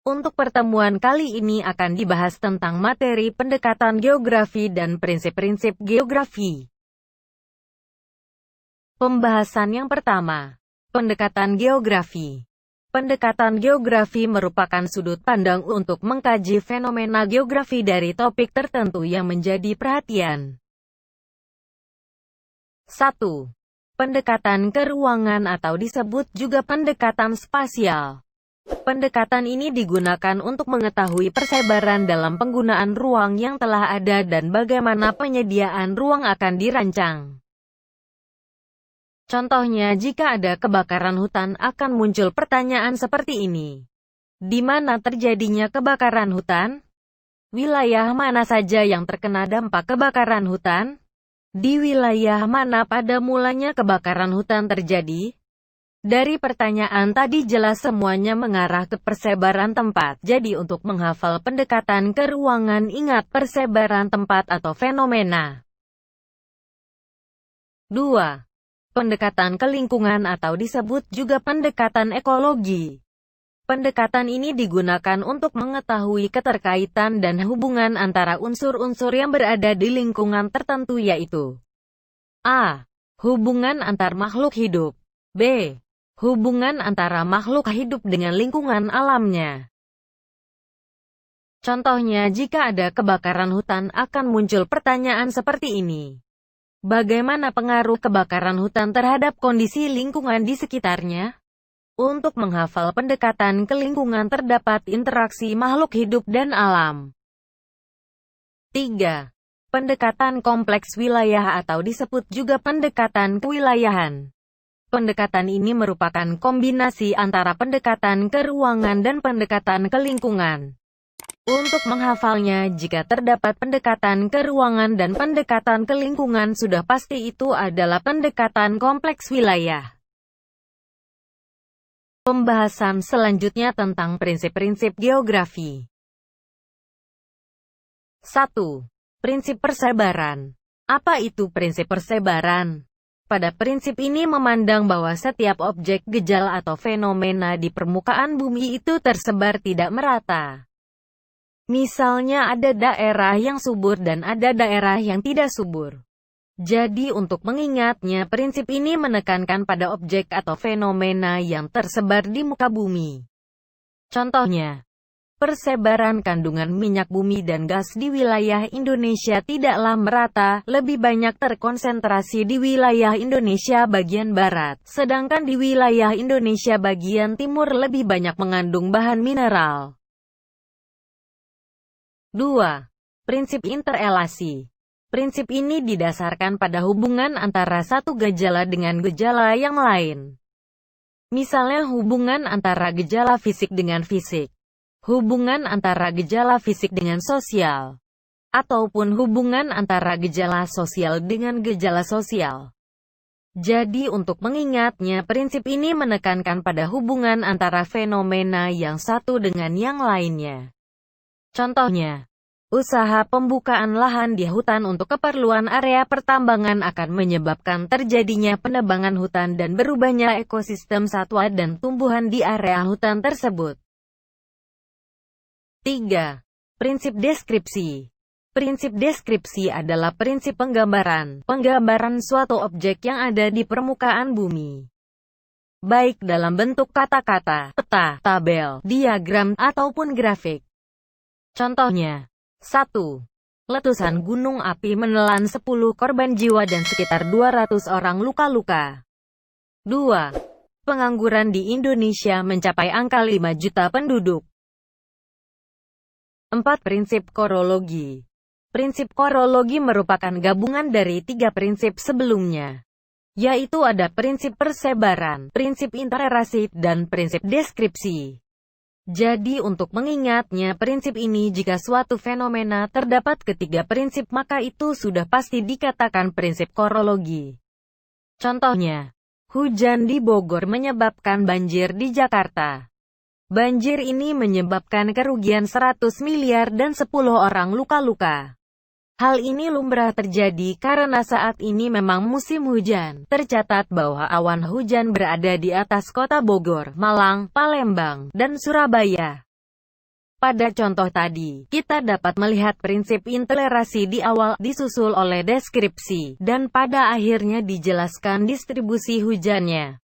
Untuk pertemuan kali ini akan dibahas tentang materi pendekatan geografi dan prinsip-prinsip geografi. Pembahasan yang pertama, pendekatan geografi. Pendekatan geografi merupakan sudut pandang untuk mengkaji fenomena geografi dari topik tertentu yang menjadi perhatian. 1. Pendekatan keruangan atau disebut juga pendekatan spasial. Pendekatan ini digunakan untuk mengetahui persebaran dalam penggunaan ruang yang telah ada dan bagaimana penyediaan ruang akan dirancang. Contohnya, jika ada kebakaran hutan akan muncul pertanyaan seperti ini. Di mana terjadinya kebakaran hutan? Wilayah mana saja yang terkena dampak kebakaran hutan? Di wilayah mana pada mulanya kebakaran hutan terjadi? Dari pertanyaan tadi jelas semuanya mengarah ke persebaran tempat. Jadi untuk menghafal pendekatan keruangan, ingat persebaran tempat atau fenomena. 2. Pendekatan kelingkungan atau disebut juga pendekatan ekologi. Pendekatan ini digunakan untuk mengetahui keterkaitan dan hubungan antara unsur-unsur yang berada di lingkungan tertentu, yaitu A. Hubungan antar makhluk hidup. B. Hubungan antara makhluk hidup dengan lingkungan alamnya. Contohnya, jika ada kebakaran hutan akan muncul pertanyaan seperti ini. Bagaimana pengaruh kebakaran hutan terhadap kondisi lingkungan di sekitarnya? Untuk menghafal pendekatan ke lingkungan terdapat interaksi makhluk hidup dan alam. 3. Pendekatan kompleks wilayah atau disebut juga pendekatan kewilayahan. Pendekatan ini merupakan kombinasi antara pendekatan ke ruangan dan pendekatan ke lingkungan. Untuk menghafalnya, jika terdapat pendekatan ke ruangan dan pendekatan ke lingkungan, sudah pasti itu adalah pendekatan kompleks wilayah. Pembahasan selanjutnya tentang prinsip-prinsip geografi. 1. Prinsip persebaran. Apa itu prinsip persebaran? Pada prinsip ini memandang bahwa setiap objek, gejala atau fenomena di permukaan bumi itu tersebar tidak merata. Misalnya ada daerah yang subur dan ada daerah yang tidak subur. Jadi untuk mengingatnya, prinsip ini menekankan pada objek atau fenomena yang tersebar di muka bumi. Contohnya, persebaran kandungan minyak bumi dan gas di wilayah Indonesia tidaklah merata, lebih banyak terkonsentrasi di wilayah Indonesia bagian barat, sedangkan di wilayah Indonesia bagian timur lebih banyak mengandung bahan mineral. 2. Prinsip interelasi. Prinsip ini didasarkan pada hubungan antara satu gejala dengan gejala yang lain. Misalnya hubungan antara gejala fisik dengan fisik, hubungan antara gejala fisik dengan sosial, ataupun hubungan antara gejala sosial dengan gejala sosial. Jadi untuk mengingatnya, prinsip ini menekankan pada hubungan antara fenomena yang satu dengan yang lainnya. Contohnya, usaha pembukaan lahan di hutan untuk keperluan area pertambangan akan menyebabkan terjadinya penebangan hutan dan berubahnya ekosistem satwa dan tumbuhan di area hutan tersebut. 3. Prinsip deskripsi. Prinsip deskripsi adalah prinsip penggambaran suatu objek yang ada di permukaan bumi. Baik dalam bentuk kata-kata, peta, tabel, diagram, ataupun grafik. Contohnya, 1. Letusan gunung api menelan 10 korban jiwa dan sekitar 200 orang luka-luka. 2. Pengangguran di Indonesia mencapai angka 5 juta penduduk. 4. Prinsip korologi. Prinsip korologi merupakan gabungan dari 3 prinsip sebelumnya, yaitu ada prinsip persebaran, prinsip interelasi, dan prinsip deskripsi. Jadi untuk mengingatnya prinsip ini, jika suatu fenomena terdapat ketiga prinsip maka itu sudah pasti dikatakan prinsip korologi. Contohnya, hujan di Bogor menyebabkan banjir di Jakarta. Banjir ini menyebabkan kerugian 100 miliar dan 10 orang luka-luka. Hal ini lumrah terjadi karena saat ini memang musim hujan. Tercatat bahwa awan hujan berada di atas kota Bogor, Malang, Palembang, dan Surabaya. Pada contoh tadi, kita dapat melihat prinsip intelerasi di awal, disusul oleh deskripsi, dan pada akhirnya dijelaskan distribusi hujannya.